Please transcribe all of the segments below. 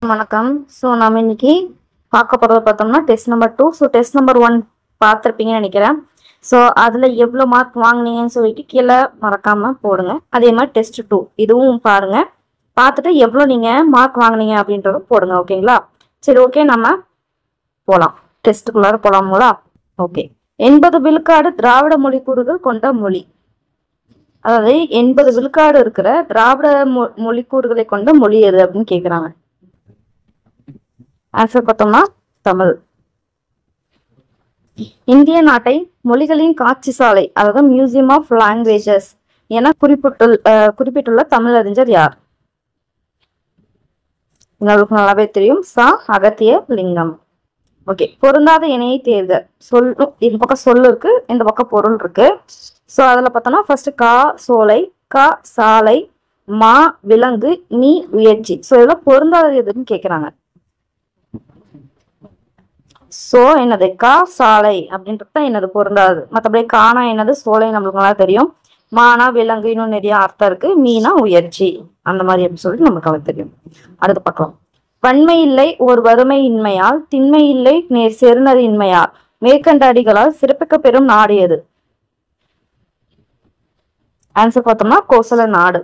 வணக்கம். ஸோ நம்ம இன்னைக்கு பார்க்க போகிறது பார்த்தோம்னா test number 2. So test number 1 பார்த்துருப்பீங்கன்னு நினைக்கிறேன். ஸோ அதில் எவ்வளோ மார்க் வாங்கினீங்கன்னு சொல்லிட்டு கீழே மறக்காமல் போடுங்க. அதே மாதிரி டெஸ்ட் 2 இதுவும் பாருங்க, பார்த்துட்டு எவ்வளோ நீங்கள் மார்க் வாங்கினீங்க அப்படின்றத போடுங்க. ஓகேங்களா? சரி, ஓகே, நம்ம போகலாம், டெஸ்ட்டுக்குள்ளார போகலாங்களா? ஓகே. 80 விழுக்காடு திராவிட மொழி கூறுகள் கொண்ட மொழி, அதாவது 80 விழுக்காடு இருக்கிற திராவிட மொழி கூறுகளை கொண்ட மொழி எது அப்படின்னு கேட்குறாங்க. ஆன்சர் பார்த்தோம்னா தமிழ். இந்திய நாட்டை மொழிகளின் காட்சி சாலை, அதாவது மியூசியம் ஆஃப் லாங்குவேஜஸ் என குறிப்பிட்டுள்ள தமிழ் அறிஞர் யார்? உங்களுக்கு நல்லாவே தெரியும், சா அகத்திய லிங்கம். ஓகே. பொருந்தாத இணையை தேர்க. இந்த பக்கம் சொல்லு இருக்கு, இந்த பக்கம் பொருள் இருக்கு. ஸோ அதில் பார்த்தோம்னா ஃபர்ஸ்ட் கா சோலை, கா சாலை, மா விலங்கு, நீ உயர்ச்சி. ஸோ இதெல்லாம் பொருந்தாத எதுன்னு கேட்குறாங்க. சோ என்னது? கா சாலை அப்படின்றது என்னது? பொருந்தாது. மற்றபடி காணா என்னது? சோலை நம்மளுக்கு நல்லா தெரியும். மானா விலங்கு, இன்னும் நிறைய அர்த்தம் இருக்கு. மீனா உயர்ச்சி, அந்த மாதிரி அப்படின்னு சொல்லிட்டு நமக்கு அவ தெரியும். அடுத்து பார்க்கலாம். வன்மை இல்லை ஒரு வறுமை இன்மையால், திண்மை இல்லை நேர் செருணர் இன்மையால், மேற்கண்ட அடிகளால் சிறப்பிக்க பெறும் நாடு எது? ஆன்சர் பார்த்தோம்னா கோசல நாடு.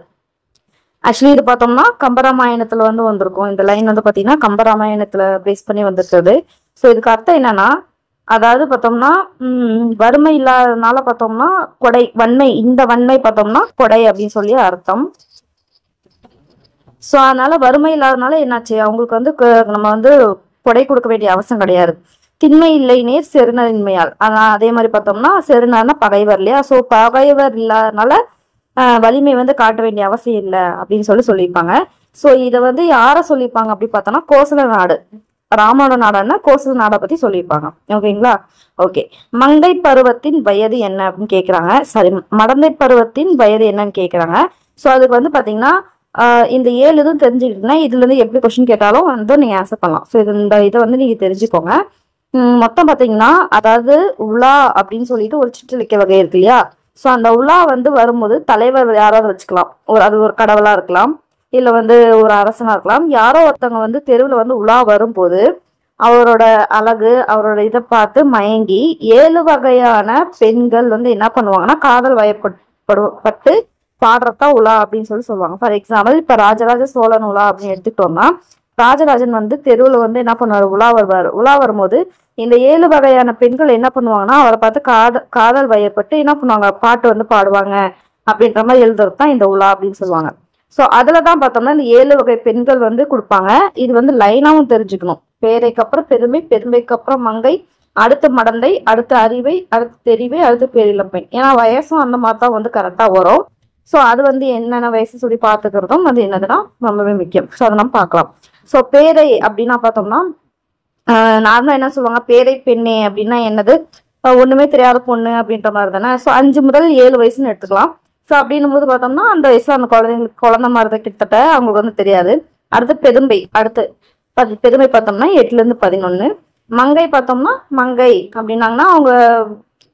ஆக்சுவலி இது பார்த்தோம்னா கம்பராமாயணத்துல வந்திருக்கும். இந்த லைன் பாத்தீங்கன்னா கம்பராமாயணத்துல பேஸ் பண்ணி வந்துருக்குது. ஸோ இதுக்கு அர்த்தம் என்னன்னா, அதாவது பார்த்தோம்னா வறுமை இல்லாததுனால பார்த்தோம்னா கொடை, வன்மை, இந்த வன்மை பார்த்தோம்னா கொடை அப்படின்னு சொல்லி அர்த்தம். ஸோ அதனால வறுமை இல்லாததுனால என்னாச்சு, அவங்களுக்கு நம்ம கொடை கொடுக்க வேண்டிய அவசியம் கிடையாது. திண்மை இல்லை நேர் செருணரின்மையால், அதே மாதிரி பார்த்தோம்னா செருணர்னா பகைவர் இல்லையா? ஸோ பகைவர் இல்லாதனால வலிமை காட்ட வேண்டிய அவசியம் இல்லை அப்படின்னு சொல்லியிருப்பாங்க. ஸோ இதை யார சொல்லியிருப்பாங்க அப்படி பார்த்தோம்னா கோசல நாடு, ராமனோட நாடுன்னா கோசல நாடை பத்தி சொல்லியிருப்பாங்க. ஓகேங்களா? ஓகே. மங்கை பருவத்தின் வயது என்ன அப்படின்னு கேட்குறாங்க. சாரி, மடந்தை பருவத்தின் வயது என்னன்னு கேட்குறாங்க. ஸோ அதுக்கு பாத்தீங்கன்னா இந்த 7 இதுவும் தெரிஞ்சுக்கிட்டீங்கன்னா இதுல இருந்து எப்படி கொஸ்டின் கேட்டாலும் நீங்க ஆன்சர் பண்ணலாம். ஸோ இந்த இதை நீங்க தெரிஞ்சுக்கோங்க. மொத்தம் பாத்தீங்கன்னா, அதாவது உலா அப்படின்னு சொல்லிட்டு ஒரு சிற்றிலக்கிய வகை இருக்கு இல்லையா? ஸோ அந்த உலா வரும்போது தலைவர் யாராவது வச்சுக்கலாம். அது ஒரு கடவுளா இருக்கலாம், இல்ல ஒரு அரசனா இருக்கலாம். யாரோ ஒருத்தவங்க தெருவில் உலா வரும்போது அவரோட அழகு, அவரோட இதை பார்த்து மயங்கி 7 வகையான பெண்கள் என்ன பண்ணுவாங்கன்னா காதல் வயப்பட்டு பாடுறதா உலா அப்படின்னு சொல்லுவாங்க. ஃபார் எக்ஸாம்பிள், இப்ப ராஜராஜ சோழன் உலா அப்படின்னு எடுத்துக்கிட்டோம்னா, ராஜராஜன் தெருவில் என்ன பண்ணுவாரு, உலா வருவாரு. உலா வரும்போது இந்த 7 வகையான பெண்கள் என்ன பண்ணுவாங்கன்னா அவரை பார்த்து காதல் வயப்பட்டு என்ன பண்ணுவாங்க, பாட்டு பாடுவாங்க. அப்படின்ற மாதிரி எழுதுறது தான் இந்த உலா அப்படின்னு சொல்லுவாங்க. ஸோ அதுலதான் பார்த்தோம்னா இந்த 7 வகை பெண்கள் கொடுப்பாங்க. இது லைனாவும் தெரிஞ்சுக்கணும். பேரைக்கு அப்புறம் பெருமை, பெருமைக்கு அப்புறம் மங்கை, அடுத்து மடந்தை, அடுத்து அறிவை, அடுத்து தெரிவை, அடுத்து பேரிழப்பெண். ஏன்னா வயசும் அந்த மாதிரி தான் கரெக்டா வரும். ஸோ அது என்னென்ன வயசு சொல்லி பார்த்துக்கிறதும் என்னதுன்னா ரொம்பவே முக்கியம். ஸோ அதை நம்ம பார்க்கலாம். ஸோ பேரை அப்படின்னா பார்த்தோம்னா நார்மலா என்ன சொல்லுவாங்க, பேரை பெண்ணே அப்படின்னா என்னது, ஒண்ணுமே தெரியாத பொண்ணு அப்படின்ற மாதிரி தானே. ஸோ 5 முதல் 7 வயசுன்னு எடுத்துக்கலாம். ஸோ அப்படின்னும் போது பார்த்தோம்னா அந்த வயசுல அந்த குழந்தை மாதிரி தான் கிட்டத்தட்ட அவங்களுக்கு தெரியாது. அடுத்து பெருமை, அடுத்து பெருமை பார்த்தோம்னா 8ல இருந்து 11. மங்கை பார்த்தோம்னா மங்கை அப்படின்னாங்கன்னா அவங்க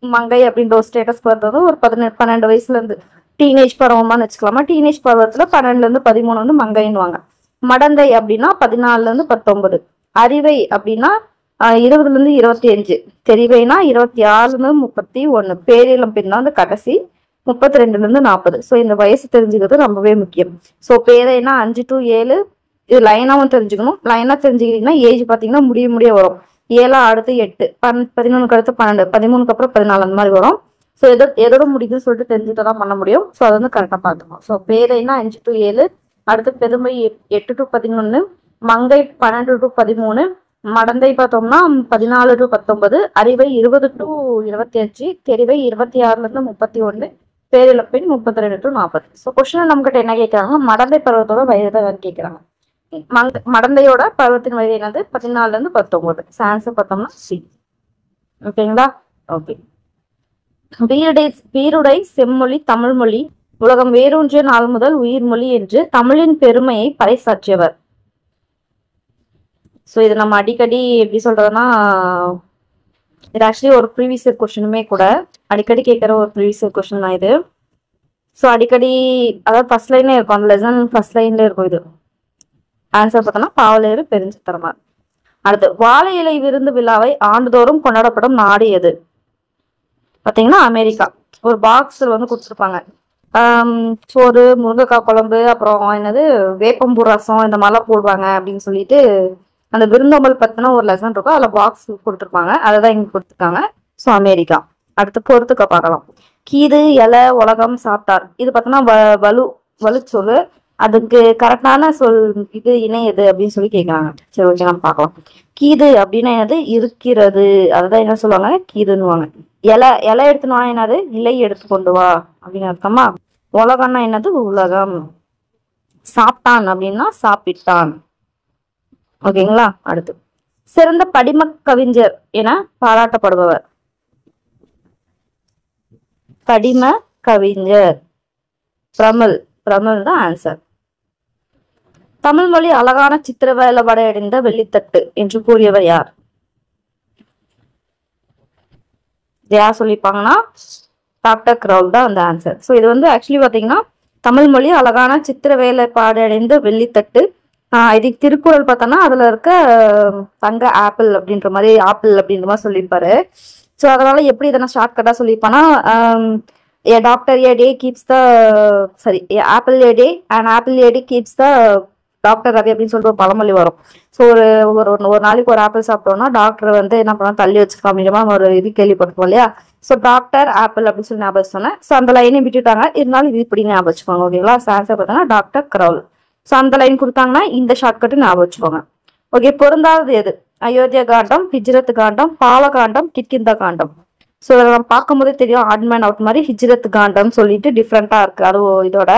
மங்கை அப்படின்ற ஒரு ஸ்டேட்டஸ் பார்த்தது ஒரு 12 வயசுல இருந்து டீனேஜ் பருவமானு வச்சுக்கலாமா. டீனேஜ் பருவத்துல 12ல இருந்து 13 மங்கைன்னுவாங்க. மடந்தை அப்படின்னா 14ல இருந்து 19. அறிவை அப்படின்னா 20ல இருந்து 25. தெரிவைனா 26ல இருந்து 31. பேரிளம் பெண்ணா கடைசி 32ல இருந்து 40. ஸோ இந்த வயசு தெரிஞ்சுக்கிறது ரொம்பவே முக்கியம். ஸோ பேரைனா 5 to 7 இது லைனாவும் தெரிஞ்சுக்கணும். லைனா தெரிஞ்சுக்கிட்டீங்கன்னா ஏஜ் பாத்தீங்கன்னா முடிய வரும். 7 அடுத்து 8, 11க்கு அடுத்து 12, 13க்கு அப்புறம் 14 அந்த மாதிரி வரும். ஸோ எதோட முடியுதுன்னு சொல்லிட்டு தெரிஞ்சுட்டு தான் பண்ண முடியும். ஸோ அதை கரெக்டாக பார்த்துக்கணும். ஸோ பேரைனா 5 to 7, அடுத்து பெருமை 8 to 11, மங்கை 12 to 13, மடந்தை பார்த்தோம்னா 14 to 19, அறிவை 20 to 25, தெரிவை 26ல இருந்து 31, பேரிழப்பெண் 32 to 40. ஸோ கொஸ்டின் நம்ம கிட்ட என்ன கேட்கறாங்க, மடந்தை பருவத்தோட வயதை கேட்கறாங்க. மடந்தையோட பருவத்தின் வயது என்னது, 14ல இருந்து 19. ஆன்சர் பார்த்தோம்னா சி. ஓகேங்களா? ஓகே. வீருடை செம்மொழி தமிழ்மொழி, உலகம் வேரூன்றிய நாள் முதல் உயிர்மொழி என்று தமிழின் பெருமையை பறைசாற்றியவர். ஸோ இது நம்ம அடிக்கடி எப்படி சொல்றதுன்னா, இது ஆக்சுவலி ஒரு ப்ரீவியஸ் இயர் கொஸ்டினுமே கூட அடிக்கடி கேட்குற ஒரு ப்ரீவியஸ் இயர் கொஸ்டின் தான் இது. ஸோ அடிக்கடி அதாவது ஃபர்ஸ்ட் லைன்ல இருக்கும், அந்த லெசன் ஃபர்ஸ்ட் லைன்ல இருக்கும் இது. ஆன்சர் பார்த்தோம்னா பாவலேறு பெருஞ்சித்திரனார். அடுத்து வாழை இலை விருந்து விழாவை ஆண்டுதோறும் கொண்டாடப்படும் நாடு எது? பாத்தீங்கன்னா அமெரிக்கா. ஒரு பாக்ஸ்ல வந்து கொடுத்துருப்பாங்க. சோறு, முருங்கைக்காய் குழம்பு, அப்புறம் என்னது வேப்பம்பூ ரசம், இந்த மாதிரிலாம் போடுவாங்க அப்படின்னு சொல்லிட்டு அந்த விருந்தோம்பல் பத்தின ஒரு லெசன் இருக்கும். அதுல பாக்ஸ் கொடுத்துருப்பாங்க. அதைதான் இங்க கொடுத்துருக்காங்க. So America. அடுத்து பொறுத்துக்க பார்க்கலாம். கீது, இலை, உலகம், சாப்பிட்டார். இது பார்த்தோம்னா வலு சொல்லு. அதுக்கு கரெக்டான சொல் இது இணை எது அப்படின்னு சொல்லி கேட்குறாங்க. சரி, ஓகே, நம்ம பார்க்கலாம். கீது அப்படின்னா என்னது? இருக்கிறது. அதுதான் என்ன சொல்லுவாங்க? கீதுன்னுவாங்க. இலை எடுத்துன்னு வா என்னது? இலை எடுத்து கொண்டு வா அப்படின்னு அர்த்தமா. உலகம்னா என்னது? உலகம். சாப்பிட்டான் அப்படின்னா சாப்பிட்டான். ஓகேங்களா. அடுத்து சிறந்த படிம கவிஞர் என பாராட்டப்படுபவர். படிம கவிஞர் பிரமிழ் தான் ஆன்சர். தமிழ் மொழி அழகான சித்திர வேலைப்பாடு அடைந்த வெள்ளித்தட்டு என்று கூறியவர் யார்? யார் சொல்லியிருப்பாங்கன்னா டாக்டர் கிரவுல் தான் அந்த ஆன்சர். ஸோ இது வந்து ஆக்சுவலி பார்த்தீங்கன்னா தமிழ் மொழி அழகான சித்திர வேலைப்பாடு அடைந்த வெள்ளித்தட்டு. இது திருக்குறள் பார்த்தோன்னா அதுல இருக்க தங்க ஆப்பிள் அப்படின்ற மாதிரி சொல்லியிருப்பாரு. ஸோ அதனால எப்படி இதை நான் ஷார்ட்கட்டா சொல்லியிருப்பேன்னா, doctor a day keeps the apple a day and apple a day keeps the doctor Ravi அப்படின்னு சொல்லிட்டு ஒரு பழமொழி வரும். ஸோ ஒரு நாளைக்கு ஒரு ஆப்பிள் சாப்பிட்டோம்னா டாக்டர் வந்து என்ன பண்ணா தள்ளி வச்சுக்கோ அப்படின்ற மாதிரி ஒரு இது கேள்விப்பட்டிருக்கோம் இல்லையா. ஸோ டாக்டர் ஆப்பிள் அப்படின்னு சொல்லி ஞாபகம் சொன்னேன். ஸோ அந்த லைனை விட்டுட்டாங்க, இருந்தாலும் இது இப்படி ஞாபகம் வச்சுக்கோங்க. ஓகேங்களா. ஆன்சர் பார்த்தீங்கன்னா டாக்டர் கிரவுல். ஸோ அந்த லைன் கொடுத்தாங்கன்னா இந்த ஷார்ட்கட்டு ஞாபகம் வச்சுக்கோங்க. ஓகே, பொருந்தாதது எது? அயோத்தியா காண்டம், ஹிஜ்ரத் காண்டம், பாலகாண்டம், கிட்கிந்தா காண்டம். ஸோ இதில் நம்ம பார்க்கும் போதே தெரியும் ஆட் மேன் அவுட் மாதிரி ஹிஜ்ரத் காண்டம் சொல்லிட்டு டிஃப்ரெண்டா இருக்கு. அது இதோட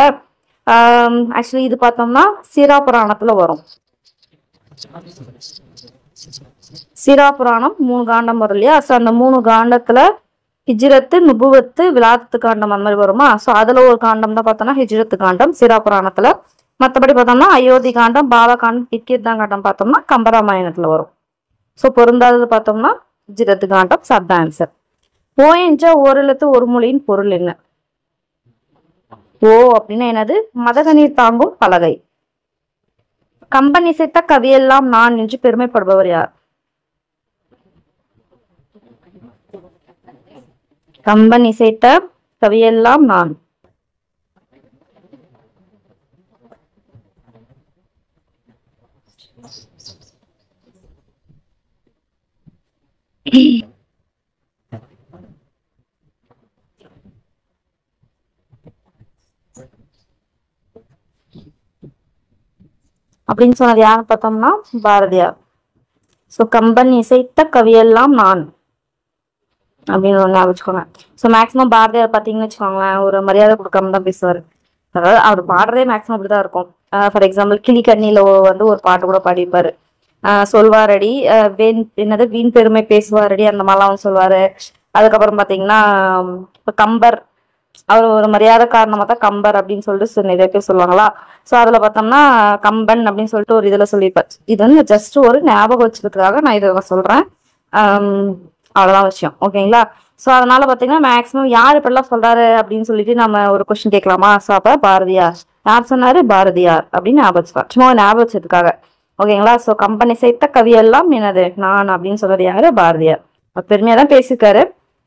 ஆக்சுவலி இது பார்த்தோம்னா சீராபுராணத்துல வரும். சீராபுராணம் 3 காண்டம் வரும் இல்லையா. ஸோ அந்த 3 காண்டத்துல ஹிஜ்ரத்து, நுபுவத்து, விலாத்து காண்டம் அந்த மாதிரி வருமா. ஸோ அதுல ஒரு காண்டம் தான் பார்த்தோம்னா ஹிஜ்ரத்து காண்டம் சீராபுராணத்துல. மற்றபடி பார்த்தோம்னா அயோத்தி காண்டம், பாலகாண்டம், கிட்கிந்தா காண்டம் பார்த்தோம்னா கம்பராமாயணத்துல வரும். ஸோ பொருந்தாதது பார்த்தோம்னா ஹிஜ்ரத்து காண்டம். Sub answer. ஓ என்ற ஓரெழுத்து ஒரு மொழியின் பொருள் என்ன? ஓ அப்படின்னா என்னது? மதகநீர் தாங்கும் பலகை. கம்பன் இசைத்த கவியெல்லாம் நான் என்று பெருமைப்படுபவர் யார்? கம்பன் இசைத்த கவியெல்லாம் நான். அப்படின்னு சொன்னது யாருன்னு பார்த்தோம்னா பாரதியார். ஸோ கம்பன் இசைத்த கவியெல்லாம் நான் அப்படின்னு ஒண்ணு வச்சுக்கோங்க. ஸோ மேக்சிமம் பாரதியார் பார்த்தீங்கன்னு வச்சுக்கோங்களேன், ஒரு மரியாதை கொடுக்காம தான் பேசுவார். அதாவது அவர் பாடுறதே மேக்சிமம் அப்படிதான் இருக்கும். ஃபார் எக்ஸாம்பிள் கிளிக்கண்ணில வந்து ஒரு பாட்டு கூட பாடிப்பாரு. சொல்வாரடி என்னது வீண் பெருமை பேசுவாரடி அந்த மாதிரிலாம் சொல்லுவாரு. அதுக்கப்புறம் பார்த்தீங்கன்னா இப்போ கம்பர், அவர் ஒரு மரியாதை காரணமா தான் கம்பர் அப்படின்னு சொல்லிட்டு நிறைய பேர் சொல்லுவாங்களா. ஸோ அதுல பார்த்தோம்னா கம்பன் அப்படின்னு சொல்லிட்டு ஒரு இதுல சொல்லியிருப்பார். இது வந்து ஜஸ்ட் ஒரு ஞாபகம் வச்சுக்கிறதுக்காக நான் இதை சொல்றேன். அவ்வளவுதான் விஷயம். ஓகேங்களா. ஸோ அதனால பார்த்தீங்கன்னா மேக்சிமம் யார் இப்படிலாம் சொல்றாரு அப்படின்னு சொல்லிட்டு நம்ம ஒரு கொஸ்டின் கேட்கலாமா. ஸோ அப்ப பாரதியார் யார் சொன்னாரு? பாரதியார் அப்படின்னு ஞாபகம் வச்சுக்கலாம், சும்மா ஞாபகம் வச்சதுக்காக. ஓகேங்களா. ஸோ கம்பன் இசைத்த கவியெல்லாம் என்னது நான் அப்படின்னு சொல்றது யாரு? பாரதியார். பெருமையா தான் பேசியிருக்காரு,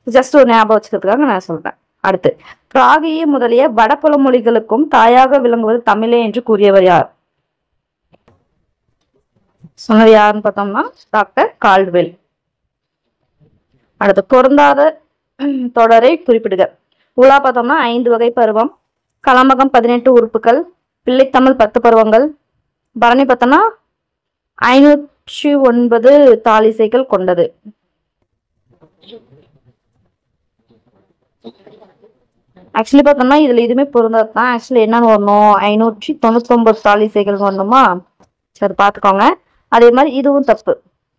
ஜஸ்ட் ஒரு ஞாபகம் வச்சுக்கிறதுக்காக நான் சொல்றேன். அடுத்து பிராகிய முதலிய வடபுல மொழிகளுக்கும் தாயாக விளங்குவது தமிழே என்று கூறியவர் யார்? சொன்னது யாருன்னு பார்த்தோம்னா டாக்டர் கால்ட்வெல். அடுத்து பொருந்தாத தொடரை குறிப்பிடுக. உலா பார்த்தோம்னா 5 வகை பருவம், கலம்பகம் 18 உறுப்புகள், பிள்ளைத்தமிழ் 10 பருவங்கள், பரணி பார்த்தோம்னா 509 தாளிசைகள் கொண்டது. ஆக்சுவலி பார்த்தோம்னா இதுல இதுவுமே பொருந்தாதான். ஆக்சுவலி என்னன்னு வரணும்? 599 தாளிசைகள் வரணுமா. சரி பார்த்துக்கோங்க. அதே மாதிரி இதுவும் தப்பு.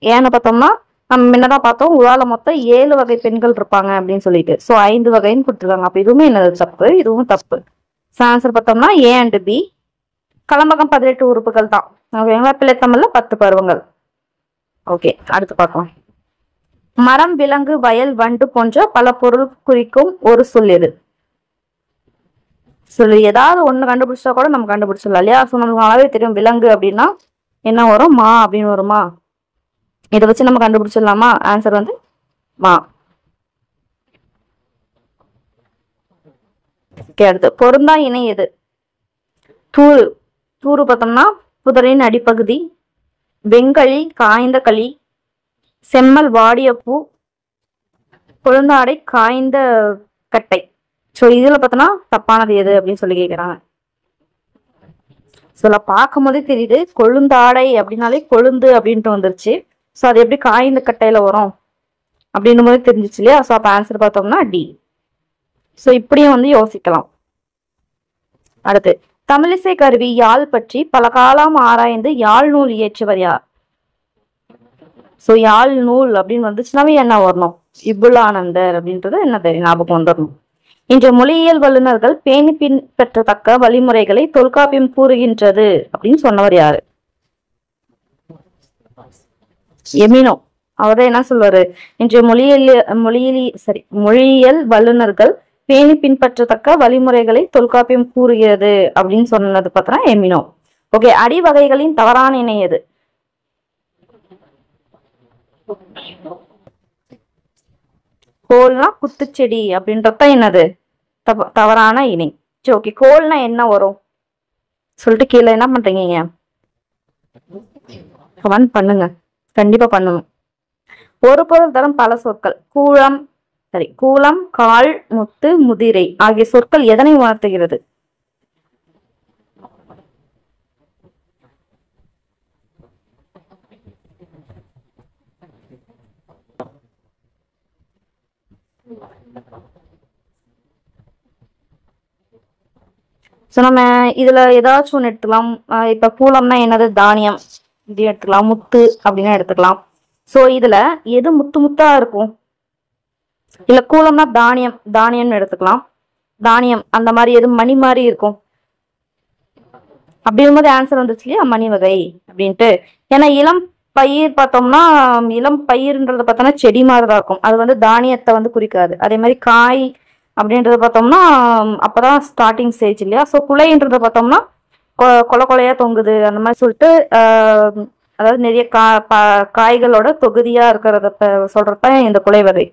ஏன்னு பார்த்தோம்னா நம்ம முன்னதான் பார்த்தோம் உலால மொத்தம் 7 வகை பெண்கள் இருப்பாங்க அப்படின்னு சொல்லிட்டு. ஸோ 5 வகைன்னு கொடுத்துருக்காங்க. அப்ப இதுவுமே என்னது தப்பு, இதுவும் தப்பு. ஆன்சர் பார்த்தோம்னா ஏ அண்ட் பி. கலம்பகம் 18 உறுப்புகள் தான். ஓகேங்களா. பிள்ளைத்தமிழ்ல 10 பருவங்கள். ஓகே, அடுத்து பார்க்கலாம். மரம், விலங்கு, வயல், வண்டு போன்ற பல பொருள் குறிக்கும் ஒரு சொல் எது? சொல்லு ஏதாவது ஒண்ணு கண்டுபிடிச்சா கூட நம்ம கண்டுபிடிச்சிடலாம் இல்லையா. ஸோ நமக்கு நல்லாவே தெரியும் விலங்கு அப்படின்னா என்ன வரும்? மா அப்படின்னு வருமா? இதை வச்சு நம்ம கண்டுபிடிச்சிடலாமா? ஆன்சர் வந்து மா. அடுத்து பொருந்தா இணை எது? தூறு. தூறு பார்த்தோம்னா புதரின் அடிப்பகுதி, வெங்களி காய்ந்த களி, செம்மல் வாடிய பூ, கொழுந்தாடை காய்ந்த கட்டை. ஸோ இதுல பார்த்தோம்னா தப்பானது எது அப்படின்னு சொல்லி கேட்குறாங்க. ஸோ பார்க்கும் போதே தெரியுது, கொழுந்தாடை அப்படின்னாலே கொழுந்து அப்படின்ட்டு வந்துருச்சு. ஸோ அது எப்படி காய்ந்த கட்டையில வரும் அப்படின்னும் போது தெரிஞ்சிச்சு இல்லையா? ஸோ அப்போ ஆன்சர் பார்த்தோம்னா டி. ஸோ இப்படியும் வந்து யோசிக்கலாம். அடுத்து தமிழிசை கருவி யாழ் பற்றி பல காலம் ஆராய்ந்து யாழ் நூல் இயற்றுவர் யார்? ஸோ யாழ் நூல் அப்படின்னு வந்துச்சுனாவே என்ன வரணும்? இபுலானந்தர் அப்படின்றது என்ன ஞாபகம் வந்துடணும். இன்று மொழியியல் வல்லுநர்கள் பேணி பின்பற்றத்தக்க வழிமுறைகளை தொல்காப்பியம் கூறுகின்றது அப்படின்னு சொன்னவர் யாரு? எமினோ. அவர்தான் என்ன சொல்வாரு? இன்று மொழியியல் வல்லுநர்கள் பேணி பின்பற்றத்தக்க வழிமுறைகளை தொல்காப்பியம் கூறுகிறது அப்படின்னு சொன்னது பார்த்தா எமினோ. ஓகே, அடிவகைகளின் தவறான இணை எது? கோல்னா குத்துச்செடி அப்படின்றத என்னது? தவறான இணை. சரி, ஓகே. கோல்னா என்ன வரும் சொல்லிட்டு கீழே என்ன பண்றீங்க? கமெண்ட் பண்ணுங்க, கண்டிப்பா பண்ணணும். ஒரு பொருள் தரும் பல சொற்கள். கூலம், கூலம், கால், முத்து, முதிரை ஆகிய சொற்கள் எதனை உணர்த்துகிறது? ஸோ நம்ம இதுல ஏதாச்சும் ஒன்று எடுத்துக்கலாம். இப்ப கூலம்னா என்னது? தானியம், இது எடுத்துக்கலாம். முத்து அப்படின்னா எடுத்துக்கலாம். ஸோ இதுல எது முத்து முத்தா இருக்கும்? இல்ல கூலம்னா தானியம், தானியம்னு எடுத்துக்கலாம். தானியம் அந்த மாதிரி எது மணி மாதிரி இருக்கும்? அப்படி இருக்கும்போது ஆன்சர் வந்துச்சு இல்லையா, மணி வகை அப்படின்ட்டு. ஏன்னா இளம் பயிர் பார்த்தோம்னா, இளம் பயிர்ன்றத பார்த்தோம்னா செடி மாதிரிதான் இருக்கும். அது வந்து தானியத்தை வந்து குறிக்காது. அதே மாதிரி காய் அப்படின்றத பார்த்தோம்னா அப்பதான் ஸ்டார்டிங் ஸ்டேஜ் இல்லையா? ஸோ குலைன்றத பார்த்தோம்னா கொலை கொலையா தொங்குது அந்த மாதிரி சொல்லிட்டு அதாவது நிறைய காய்களோட தொகுதியா இருக்கிறத சொல்றதுதான் இந்த குலை வகை.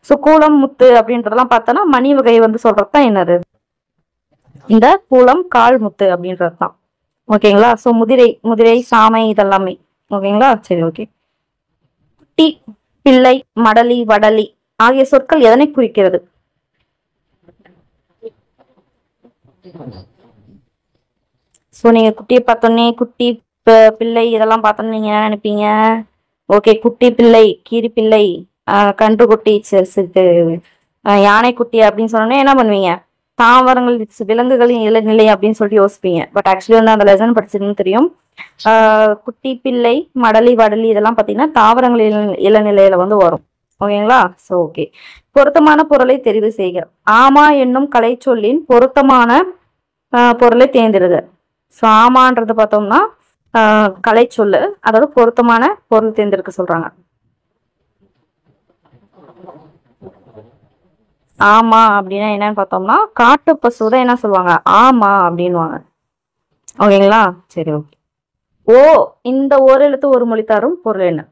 ஸோ கூலம், முத்து அப்படின்றதெல்லாம் பார்த்தோன்னா மணி வகை வந்து சொல்றதுதான் என்னது? இந்த கூலம், கால், முத்து அப்படின்றது தான். ஓகேங்களா? ஸோ முதிரை, சாமை இதெல்லாமே. ஓகேங்களா? சரி, ஓகே. குட்டி, பிள்ளை, மடலி, வடலி ஆகிய சொற்கள் எதனை குறிக்கிறது? ஸோ நீங்க குட்டியை பார்த்தோன்னே குட்டி, பிள்ளை இதெல்லாம் பார்த்தோன்னு நீங்க என்ன நினைப்பீங்க? ஓகே, குட்டி பிள்ளை, கீரி பிள்ளை, கன்று குட்டி, யானை குட்டி அப்படின்னு சொன்னோன்னே என்ன பண்ணுவீங்க? தாவரங்கள், விலங்குகளின் இளநிலை அப்படின்னு சொல்லிட்டு யோசிப்பீங்க. பட் ஆக்சுவலி வந்து அந்த லெசன் படிச்சதுன்னு தெரியும். குட்டி, பிள்ளை, மடலி, வடலி இதெல்லாம் பார்த்தீங்கன்னா தாவரங்கள் இளநிலையில வந்து வரும். ஓகேங்களா? So okay. பொருத்தமான பொருளை தெரிவு செய்க. ஆமா என்னும் கலை சொல்லின் பொருத்தமான பொருளை தேர்ந்தெடுக. ஸோ ஆமான்றது பார்த்தோம்னா கலை சொல்லு, அதோட பொருத்தமான பொருள் தேர்ந்தெடுக்க சொல்றாங்க. ஆமா அப்படின்னா என்னன்னு பார்த்தோம்னா காட்டு பசுதான் என்ன சொல்லுவாங்க? ஆமா அப்படின்வாங்க. ஓகேங்களா? சரி, ஓகே. ஓ இந்த ஒரு எழுத்து ஒரு மொழி தரும் பொருள் என்ன?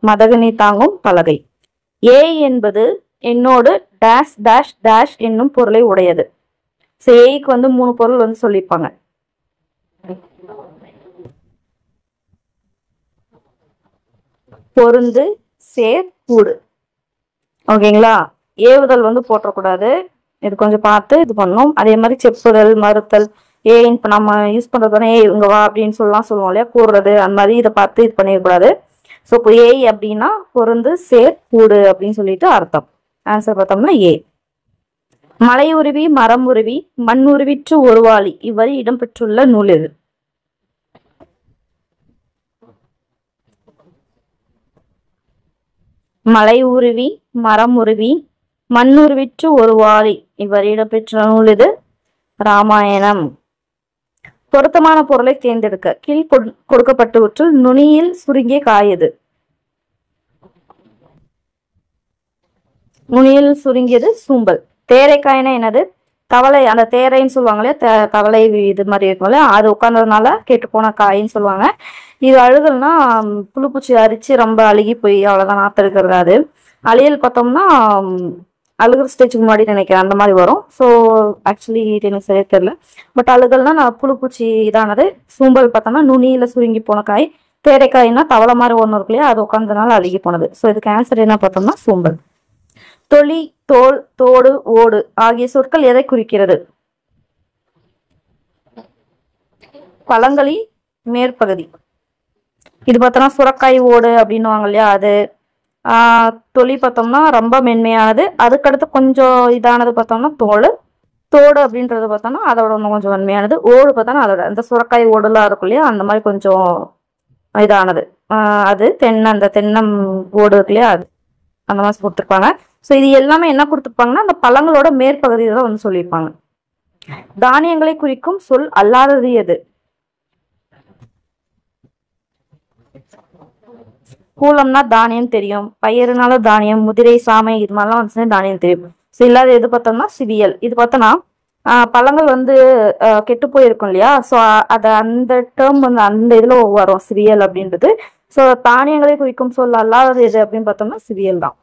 மதகனி தாங்கும் பலகை. ஏ என்பது என்னோடு டேஷ் டேஷ் டேஷ் என்னும் பொருளை உடையது. ஸோ ஏக்கு வந்து 3 பொருள் வந்து சொல்லியிருப்பாங்க. பொருந்து, சேர், கூடு. ஓகேங்களா? ஏவுதல் வந்து போட்டக்கூடாது. இது கொஞ்சம் பார்த்து இது பண்ணணும். அதே மாதிரி செப்புதல், மறுத்தல், இப்ப நம்ம யூஸ் பண்றது இங்க வா அப்படின்னு சொல்லுவோம் இல்லையா, கூறுறது, அந்த மாதிரி இதை பார்த்து இது பண்ணிடக்கூடாது. ஸோ இப்போ ஏ அப்படின்னா பொருந்து, சேர், கூடு அப்படின்னு சொல்லிட்டு அர்த்தம். ஆன்சர் பார்த்தோம்னா ஏ. மலை உருவி, மரம் உருவி, மண் உருவிற்று ஒருவாளி இவ்வரி இடம்பெற்றுள்ள நூல் எது? மலை உருவி, மரம் உருவி, மண் உருவிற்று ஒருவாளி இவ்வரி இடம்பெற்றுள்ள நூல் எது? ராமாயணம். பொருத்தமான பொருளை தேர்ந்தெடுக்க. கீழ் கொடுக்கப்பட்டவற்றுள் நுனியில் சுருங்கிய காயது. நுனியில் சுருங்கியது சூம்பல். தேரைக்காய்னா என்னது? தவளை அந்த தேரைன்னு சொல்லுவாங்க இல்லையா, தவளை இது மாதிரி இருக்கும் இல்லையா, அது உட்கார்ந்ததுனால கெட்டு போன காயின்னு சொல்லுவாங்க. இது அழுகல்னா புழுப்பூச்சி அரிச்சு ரொம்ப அழுகி போய் அவ்வளவுதான் நாத்து எடுக்கிறது. அது அழியல் பார்த்தோம்னா அழுகுற ஸ்டேஜுக்கு முன்னாடி நினைக்கிறேன் அந்த மாதிரி வரும். ஸோ ஆக்சுவலி இது எனக்கு சரியா தெரியல. பட் அழுகல்னா நான் புழுப்பூச்சி இதானது. சூம்பல் பார்த்தோம்னா நுனியில சுருங்கி போன காய். தேரைக்காய்னா தவளை மாதிரி ஒன்று இருக்கு இல்லையா, அது உட்கார்ந்ததுனால அழுகி போனது. ஸோ இதுக்கு ஆன்சர் என்ன பார்த்தோம்னா சூம்பல். தொளி, தோல், தோடு, ஓடு ஆகிய சொற்கள் எதை குறிக்கிறது? பழங்களின் மேற்பகுதி. இது பார்த்தோம்னா சுரக்காய் ஓடு அப்படின்னுவாங்க இல்லையா, அது. தொளி பார்த்தோம்னா ரொம்ப மென்மையானது. அதுக்கடுத்து கொஞ்சம் இதானது பார்த்தோம்னா தோல். தோடு அப்படின்றது பார்த்தோம்னா அதோட இன்னும் கொஞ்சம் மென்மையானது. ஓடு பார்த்தோம்னா அதோட அந்த சுரக்காய் ஓடுலாம் இருக்கும் இல்லையா, அந்த மாதிரி கொஞ்சம் இதானது. அது அந்த தென்னம் ஓடு இருக்கு இல்லையா, அது அந்த மாதிரி கொடுத்துருப்பாங்க. ஸோ இது எல்லாமே என்ன கொடுத்துருப்பாங்கன்னா அந்த பழங்களோட மேற்பகுதியை தான் வந்து சொல்லியிருப்பாங்க. தானியங்களை குறிக்கும் சொல் அல்லாதது எது? கூலம்னா தானியம் தெரியும், பயிருனால தானியம், முதிரை, சாமை இது மாதிரிலாம் வந்துச்சுன்னா தானியம் தெரியும். ஸோ இல்லாத எது பார்த்தோம்னா சிவியல். இது பார்த்தோம்னா பழங்கள் வந்து கெட்டு போயிருக்கும் இல்லையா, ஸோ அதை அந்த டேர்ம் வந்து அந்த இதுல வரும் சிவியல் அப்படின்றது. ஸோ தானியங்களை குறிக்கும் சொல் அல்லாதது எது அப்படின்னு பார்த்தோம்னா சிவியல் தான்.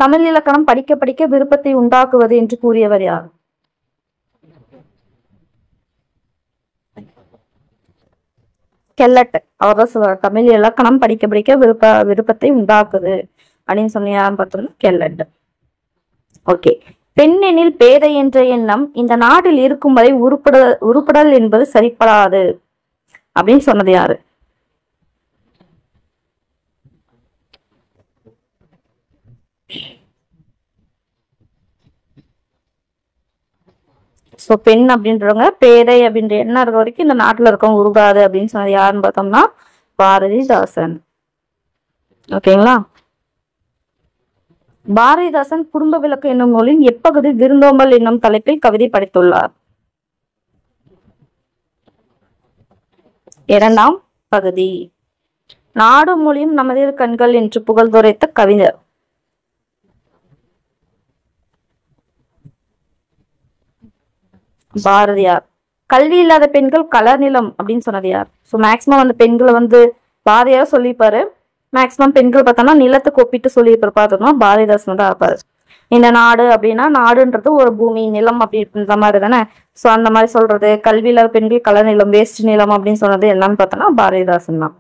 தமிழ் இலக்கணம் படிக்க படிக்க விருப்பத்தை உண்டாக்குவது என்று கூறியவர் யார்? கெல்லட். அவர்தான் சொல்றார் தமிழ் இலக்கணம் படிக்க படிக்க விருப்பத்தை உண்டாக்குது அப்படின்னு சொன்னியான்னு பார்த்தோம்னா கெல்லட். ஓகே. பெண்ணெனில் பேதை என்ற எண்ணம் இந்த நாட்டில் இருக்கும் வரை உருப்படல் என்பது சரிப்படாது அப்படின்னு சொன்னது யாரு? ஸோ பெண் அப்படின்றவங்க பேதை அப்படின்ற எண்ணம் இருக்க வரைக்கும் இந்த நாட்டுல இருக்கவங்க உருகாது அப்படின்னு சொன்னது யாருன்னு பார்த்தோம்னா பாரதிதாசன். ஓகேங்களா. பாரதிதாசன் குடும்ப விளக்கு என்னும் நூலின் எப்பகுதி விருந்தோம்பல் என்னும் தலைப்பில் கவிதை படைத்துள்ளார்? 2ஆம் பகுதி. நாடு மொழியும் நமது கண்கள் என்று புகழ்ந்துரைத்த கவிஞர்? பாரதியார். கல்வி இல்லாத பெண்கள் கலர் நிலம் அப்படின்னு சொன்னது யார்? ஸோ மேக்சிமம் அந்த பெண்களை வந்து பாரதியார் சொல்லிப்பாரு. மேக்சிமம் பெண்கள் பார்த்தோம்னா நிலத்துக்கு ஒப்பிட்டு சொல்லியிருப்பாரு. பார்த்தோம்னா பாரதிதாசன் தான் இருப்பாரு. இந்த நாடு அப்படின்னா நாடுன்றது ஒரு பூமி, நிலம் அப்படின்ற மாதிரி தானே. ஸோ அந்த மாதிரி சொல்றது. கல்வி இல்லாத பெண்கள் கலர் நிலம், வேஸ்ட் நிலம் அப்படின்னு சொன்னது எல்லாமே பார்த்தோம்னா பாரதிதாசன் தான்.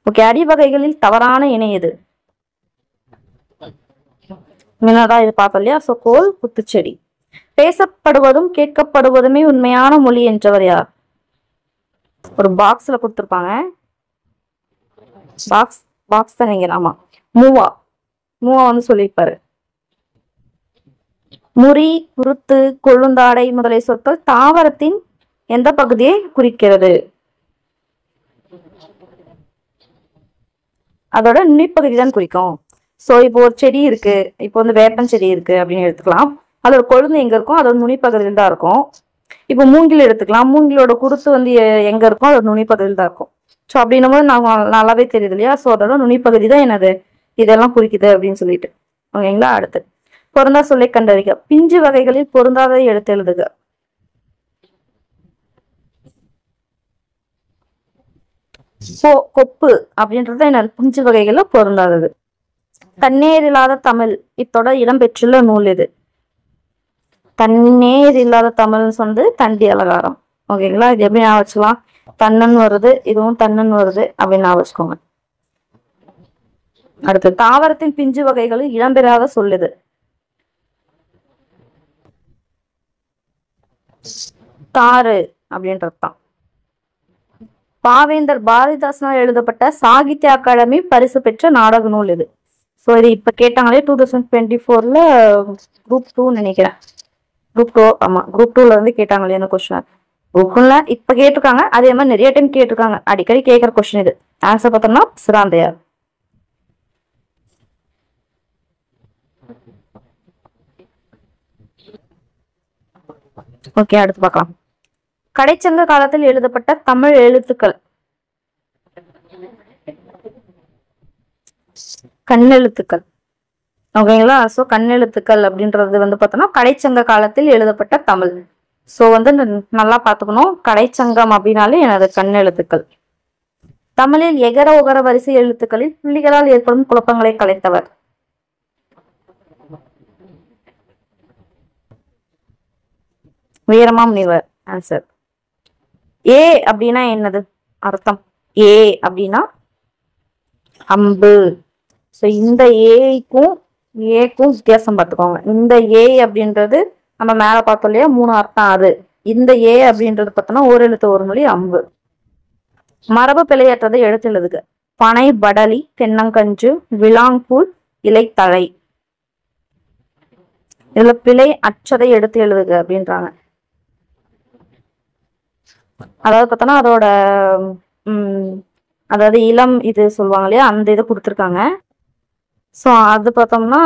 ஓகே. அடிவகைகளில் தவறான இணை எது? முன்னதான் இது பார்த்தோம் இல்லையா. ஸோ கோல், குத்துச்செடி. பேசப்படுவதும் கேட்கப்படுவதுமே உண்மையான மொழி என்றவர் யார்? ஒரு பாக்ஸ்ல கொடுத்திருப்பாங்க. பாக்ஸ் தான் நீங்க. ஆமா, மூவா வந்து சொல்லியிருப்பாரு. முறி, குருத்து, கொழுந்தாடை முதலிய சொற்கள் தாவரத்தின் எந்த பகுதியை குறிக்கிறது? அதோட நுனிப்பகுதி தான் குறிக்கும். ஸோ இப்போ ஒரு செடி இருக்கு, இப்போ வந்து வேப்பன் செடி இருக்கு அப்படின்னு எடுத்துக்கலாம். அதோட கொழுந்து எங்க இருக்கும்? அதோட நுனிப்பகுதியில் தான் இருக்கும். இப்போ மூங்கில் எடுத்துக்கலாம். மூங்கிலோட குருத்து வந்து எங்க இருக்கும்? அதோட நுனிப்பகுதியில் தான் இருக்கும். ஸோ அப்படின்னும் போது நல்லாவே தெரியுது இல்லையா. ஸோ அதோட நுனிப்பகுதி தான் என்னது இதெல்லாம் குறிக்குது அப்படின்னு சொல்லிட்டு. ஓகேங்களா. அடுத்து பொருந்தா சொல்லை கண்டறிக. பிஞ்சு வகைகளில் பொருந்தாததை எடுத்து எழுதுக. கொப்பு அப்படின்றது என்ன? பிஞ்சு வகைகள்ல பொருந்தாதது. தண்ணீர் இல்லாத தமிழ் இத்தொடர் இடம்பெற்றுள்ள நூல் எது? தண்ணீர் இல்லாத தமிழ்னு சொன்னது தண்டி அலங்காரம். ஓகேங்களா. இது எப்படி ஞாபகம் வச்சுக்கலாம்? தன்னன் வருது, இதுவும் தன்னன் வருது அப்படின்னு ஞாபகம் வச்சுக்கோங்க. அடுத்து தாவரத்தின் பிஞ்சு வகைகளில் இடம்பெறாத சொல்லுது. தாறு அப்படின்றதுதான். பாவேந்தர் பாரதிதாசனால் எழுதப்பட்ட சாகித்ய அகாடமி பரிசு பெற்ற நாடக நூல் இது. ஸோ இது இப்ப கேட்டாங்களே 2024ல குரூப் 2 நினைக்கிறேன். குரூப் 2. ஆமா, குரூப் 2ல இருந்து கேட்டாங்களே இந்த கொஸ்டின். குரூப் 1ல இப்ப கேட்டிருக்காங்க. அதே மாதிரி நிறைய டைம் கேட்டிருக்காங்க. அடிக்கடி கேட்கிற கொஸ்டின் இது. ஆன்சர் பார்த்தோம்னா சிராந்தையார். ஓகே. அடுத்து பார்க்கலாம். கடைச்சங்க காலத்தில் எழுதப்பட்ட தமிழ் எழுத்துக்கள். கண்ணெழுத்துக்கள். ஓகேங்களா. ஸோ கண்ணெழுத்துக்கள் அப்படின்றது வந்து பார்த்தோம்னா கடைச்சங்க காலத்தில் எழுதப்பட்ட தமிழ். ஸோ வந்து நல்லா பார்த்துக்கணும். கடைச்சங்கம் அப்படின்னாலே எனது கண்ணெழுத்துக்கள். தமிழில் எகர உகர வரிசை எழுத்துக்களில் புள்ளிகளால் ஏற்படும் குழப்பங்களை கலைத்தவர். வீரமாமுனிவர். ஆன்சர். ஏ அப்படின்னா என்னது அர்த்தம்? ஏ அப்படின்னா அம்பு. ஸோ இந்த ஏக்கும் வித்தியாசம் பார்த்துக்கோங்க. இந்த ஏ அப்படின்றது நம்ம மேல பார்த்தோம் இல்லையா, 3 அர்த்தம். அது இந்த ஏ அப்படின்றது பார்த்தோம்னா ஒரு எழுத்து ஒரு மொழி அம்பு. மரபு பிழையற்றதை எடுத்து எழுதுக. பனை படலி தென்னங்கன்று விளாங்கூல் இலைத்தழை. இதுல பிழை அற்றதை எடுத்து எழுதுக அப்படின்றாங்க. அதாவது பார்த்தோன்னா அதோட அதாவது இளம் இது சொல்லுவாங்க இல்லையா, அந்த இதை கொடுத்துருக்காங்க. ஸோ அது பார்த்தோம்னா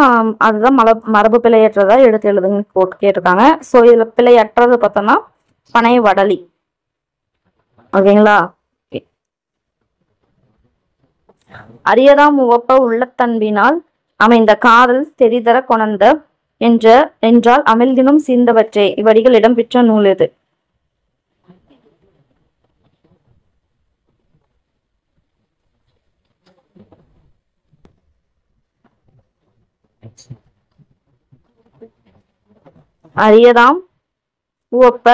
அதுதான் மரபு பிழையற்றதா எடுத்து எழுதுன்னு கேட்டிருக்காங்க. ஸோ இதுல பிழையற்றது பார்த்தோம்னா பனை வடலி. ஓகேங்களா. அரியதாம் உவப்ப உள்ளத்தன்பினால் அமைந்த காதல் தெரிதர கொணர்ந்த என்றால் அமிழ்தினும் சீர்ந்தவற்றே. இவ்வடிகள் இடம்பெற்ற நூல் எது? அரியதாம் உவப்ப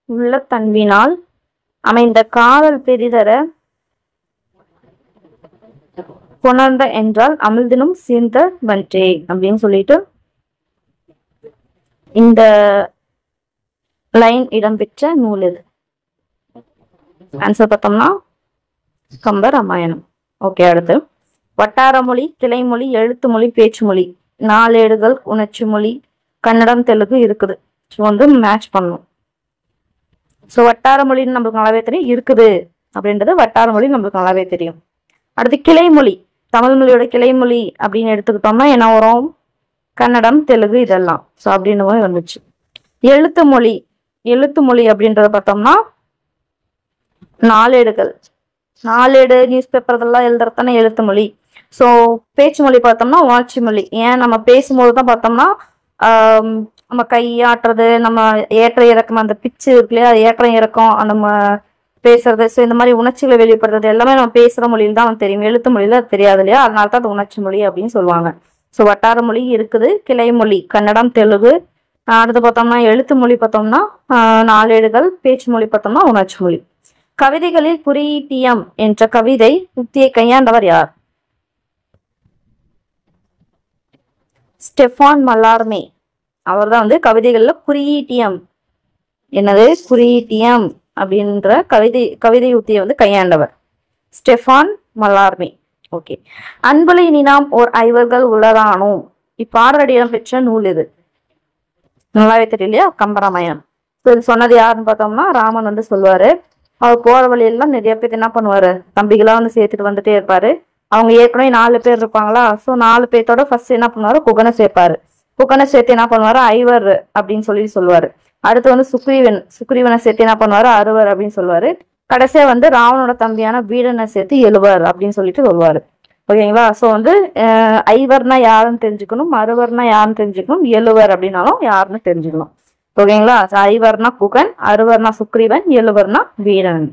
உள்ளத்தன்பினால் அமைந்த காதல் பெரிதர கொணர்ந்த என்றால் அமிழ்தினும் சீர்ந்தவற்றே அப்படின்னு சொல்லிட்டு இந்த லைன் இடம்பெற்ற நூல் எது? ஆன்சர் பார்த்தோம்னா கம்ப ராமாயணம். ஓகே. அடுத்து வட்டார மொழி, கிளைமொழி, எழுத்து மொழி, பேச்சு மொழி, நாளேடுகள், உணர்ச்சி மொழி, கன்னடம், தெலுங்கு இருக்குது. ஸோ வந்து மேட்ச் பண்ணணும். ஸோ வட்டார மொழின்னு நம்மளுக்கு நல்லாவே தெரியும் இருக்குது அப்படின்றது. வட்டார மொழி நம்மளுக்கு நல்லாவே தெரியும். அடுத்து கிளைமொழி, தமிழ் மொழியோட கிளைமொழி அப்படின்னு எடுத்துக்கிட்டோம்னா என்ன வரும்? கன்னடம், தெலுங்கு இதெல்லாம். ஸோ அப்படின்னு வந்துச்சு. எழுத்து மொழி அப்படின்றத பார்த்தோம்னா நாளேடு நியூஸ் பேப்பர் இதெல்லாம் எழுதுறதானே எழுத்து மொழி. ஸோ பேச்சு மொழி பார்த்தோம்னா உணர்ச்சி மொழி. ஏன் நம்ம பேசும்போது தான் பார்த்தோம்னா நம்ம கையாட்டுறது, நம்ம ஏற்ற இறக்கம், அந்த பிச்சு இருக்கு இல்லையா, அது ஏற்றம் இறக்கம், நம்ம பேசுறது. ஸோ இந்த மாதிரி உணர்ச்சிகளை வெளிப்படுறது எல்லாமே நம்ம பேசுற மொழியில் தான் தெரியும். எழுத்து மொழியில அது தெரியாது இல்லையா, அதனால தான் அது உணர்ச்சி மொழி அப்படின்னு சொல்லுவாங்க. ஸோ வட்டார மொழி இருக்குது, கிளைமொழி கன்னடம், தெலுங்கு. அடுத்து பார்த்தோம்னா எழுத்து மொழி பார்த்தோம்னா நாளேடுகள், பேச்சு மொழி பார்த்தோம்னா உணர்ச்சி மொழி. கவிதைகளில் குறியீட்டியம் என்ற கவிதை உத்தியை கையாண்டவர் யார்? ஸ்டெஃபான் மல்லார்மே. அவர் தான் வந்து கவிதைகள்ல குறியீட்டியம் அப்படின்ற கவிதை உத்தியை வந்து கையாண்டவர் ஸ்டெஃபான் மல்லார்மே. ஓகே. அன்புலை நினாம் ஓர் ஐவர்கள் உளரானோம். இப்பாடலிடம் பெற்ற நூல் எது? நல்லாவே தெரியலையா, கம்பராமாயணம். இது சொன்னது யாருன்னு பார்த்தோம்னா ராமன் வந்து சொல்லுவாரு. அவர் போற வழியெல்லாம் நிறைய பேர் என்ன பண்ணுவாரு, தம்பிகளா வந்து சேர்த்துட்டு வந்துட்டே இருப்பாரு. அவங்க ஏற்கனவே 4 பேர் இருப்பாங்களா. ஸோ 4 பேர்த்தோட ஃபர்ஸ்ட் என்ன பண்ணுவாரு, குகனை சேர்ப்பாரு. குகனை சேர்த்து என்ன பண்ணுவாரு, ஐவர் அப்படின்னு சொல்லுவாரு. அடுத்து வந்து சுக்ரீவனை சேர்த்து என்ன பண்ணுவாரு, அறுவர் அப்படின்னு சொல்லுவாரு. கடைசியா வந்து ராவனோட தம்பியான வீடனை சேர்த்து எழுவர் அப்படின்னு சொல்லிட்டு சொல்லுவாரு. ஓகேங்களா. ஸோ வந்து ஐவர்னா யாருன்னு தெரிஞ்சுக்கணும், அறுவர்னா யாருன்னு தெரிஞ்சுக்கணும், எழுவர் அப்படின்னாலும் யாருன்னு தெரிஞ்சுக்கணும். ஓகேங்களா. ஐவர்னா குகன், அறுவர்னா சுக்ரீவன், எழுவர்னா வீடன்.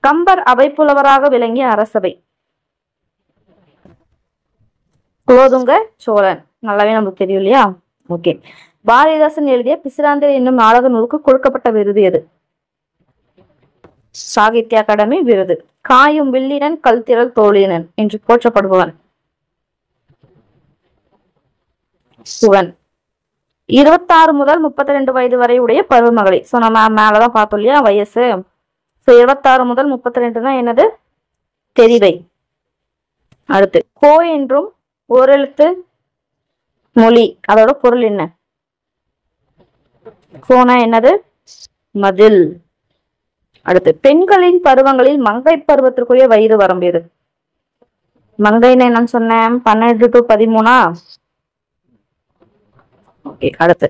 கம்பர் அவைப்புலவராக விளங்கிய அரசவை? குலோதுங்க சோழன். நல்லாவே நமக்கு தெரியும் இல்லையா. ஓகே. பாரதிதாசன் எழுதிய பிசிராந்திரி என்னும் நாடக நூலுக்கு கொடுக்கப்பட்ட விருது எது? சாகித்ய அகாடமி விருது. காயும் வில்லினன் கல்திரள் தோழினன் என்று போற்றப்படுபவன்? சுவன். 26 முதல் 32 வயது வரை உடைய பருவமகளை. ஸோ நம்ம மேலதான் பார்த்தோம் இல்லையா வயசு. ஸோ 26 முதல் 32 தான் என்னது, தெரிவை. அடுத்து கோ என்றும் ஓரெழுத்து மொழி, அதோட பொருள் என்ன? கோனா என்னது, மதில். அடுத்து பெண்களின் பருவங்களில் மங்கை பருவத்திற்குரிய வயது வரம்பு எது? மங்கைன்னு என்னன்னு சொன்னேன், 12 to 13. ஓகே. அடுத்து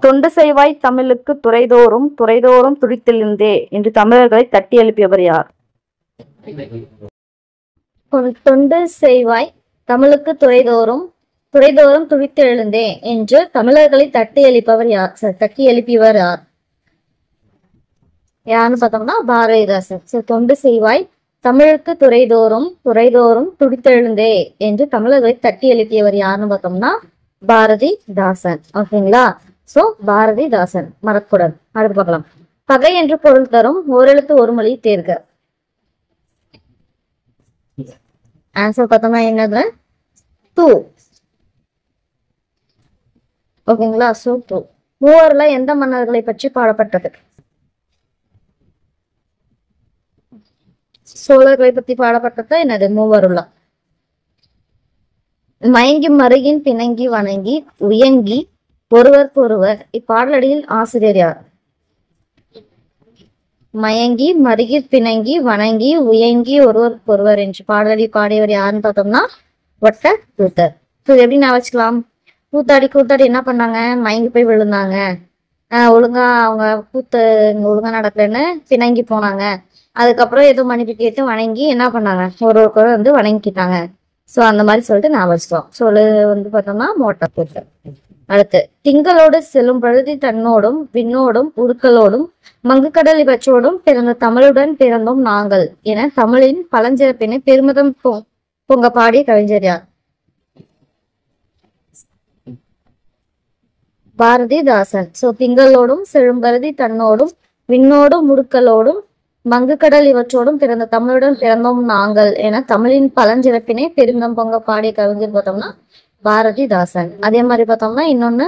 தொண்டு செய்வாய் தமிழுக்கு துறைதோறும் துடித்தெழுந்தே என்று தமிழர்களை தட்டி எழுப்பியவர் யார்? தொண்டு செய்வாய் தமிழுக்கு துறைதோறும் துடித்தெழுந்தே என்று தமிழர்களை தட்டி எழுப்பவர் யார்? தட்டி எழுப்பியவர் யார்? யாருன்னு பார்த்தோம்னா பாரதிதாசன். தொண்டு செய்வாய் தமிழுக்கு துறைதோறும் துடித்தெழுந்தே என்று தமிழர்களை தட்டி எழுப்பியவர் யாருன்னு பார்த்தோம்னா பாரதிதாசன். ஓகேங்களா? சோ பாரதிதாசன் மறக்கூடாது. அடுத்து பார்க்கலாம். பகை என்று பொருள் தரும் ஓரெழுத்து ஒரு மொழி தேர்க. ஆன்சர் பார்த்தோம்னா என்னது? டூ. ஓகேங்களா? So two. மூவர்ல எந்த மன்னர்களை பற்றி பாடப்பட்டது? சோழர்களை பத்தி பாடப்பட்டது என்னது? மூவருள்ள. மயங்கி மருகின் பிணங்கி வணங்கி உயங்கி ஒருவருக்கொருவர். இப்பாடலடியில் ஆசிரியர் யார்? மயங்கி மருகி பிணங்கி வணங்கி உயங்கி ஒருவருக்கொருவர் என்று பாடலடி பாடியவர் யாருன்னு பார்த்தோம்னா ஒட்ட கூத்தர். இது எப்படி நான் வச்சுக்கலாம்? கூத்தாடி என்ன பண்ணாங்க? மயங்கி போய் விழுந்தாங்க. ஒழுங்கா அவங்க கூத்து ஒழுங்கா நடக்கலன்னு பிணங்கி போனாங்க. அதுக்கப்புறம் ஏதோ மன்னிப்பு கேட்டு வணங்கி என்ன பண்ணாங்க? ஒருவருக்கொரு வந்து வணங்கிக்கிட்டாங்க. சோ அந்த மாதிரி சொல்லிட்டு நான் வச்சுக்கலாம். சொல்லு வந்து பார்த்தோம்னா மோட்டார் கூத்தர். அடுத்து, திங்களோடு செல்லும் பொழுது தன்னோடும் விண்ணோடும் உருக்களோடும் மங்கு கடல் இவற்றோடும் பிறந்த தமிழுடன் பிறந்தோம் நாங்கள் என தமிழின் பழஞ்சிறப்பினை பெருமிதம் பொங்க பாடிய கவிஞர் யார்? பாரதிதாசன். சோ திங்களோடும் செழும்பருதி தன்னோடும் விண்ணோடும் முடுக்களோடும் மங்கு கடல் இவற்றோடும் பிறந்த தமிழுடன் பிறந்தோம் நாங்கள் என தமிழின் பழஞ்சிறப்பினை பெருமிதம் பொங்க பாடிய கவிஞர் பார்த்தோம்னா பாரதிதாசன். அதே மாதிரி பார்த்தோம்னா இன்னொன்னு,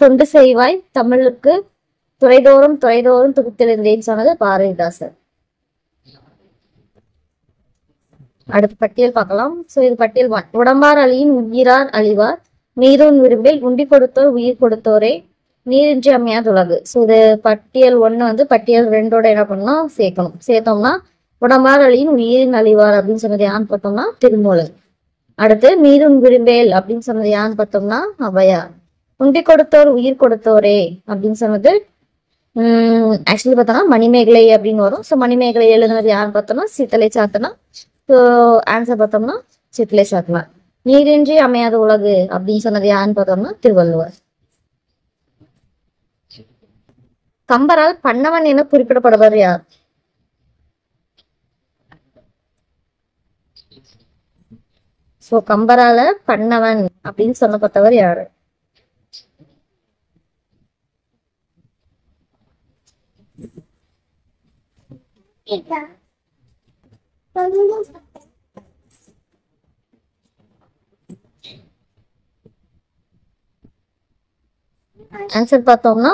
தொண்டு செய்வாய் தமிழுக்கு துறைதோறும் துடித்தெழுந்தேன்னு சொன்னது பாரதிதாசன். அடுத்த பட்டியல் பார்க்கலாம். சோ இது பட்டியல் 1. உடம்பார் அழியின் உயிரார் அழிவார் நீரூன் விரும்பில் உண்டி கொடுத்தோர் உயிர் கொடுத்தோரே நீரின்றி அமையாது உலகு. சோ இது பட்டியல் 1 வந்து பட்டியல் 2ஓட என்ன பண்ணணும்? சேர்த்தோம்னா உடம்பார் அழியின் உயிரின் அழிவார் அப்படின்னு சொன்னது யான்னு பார்த்தோம்னா திருமூலர். அடுத்து, நீரூன் விரும்பேல் அப்படின்னு சொன்னது யான்னு பார்த்தோம்னா ஔவையார். உண்டி கொடுத்தோர் உயிர் கொடுத்தோரே அப்படின்னு சொன்னது ஆக்சுவலி பார்த்தோம்னா மணிமேகலை அப்படின்னு வரும். ஸோ மணிமேகலை எழுதுனது யாருன்னு பார்த்தோம்னா சித்தலை சாத்தனா. ஸோ ஆன்சர் பார்த்தோம்னா சித்தலை சாத்தனா. நீரின்றி அமையாத உலகு அப்படின்னு சொன்னது யாருன்னு பார்த்தோம்னா திருவள்ளுவர். கம்பரால் பண்ணவன் என குறிப்பிடப்படுவர் யார்? சோ கம்பரால பண்ணவன் அப்படின்னு சொல்லப்பட்டவர் யாரு? ஆன்சர் பார்த்தோம்னா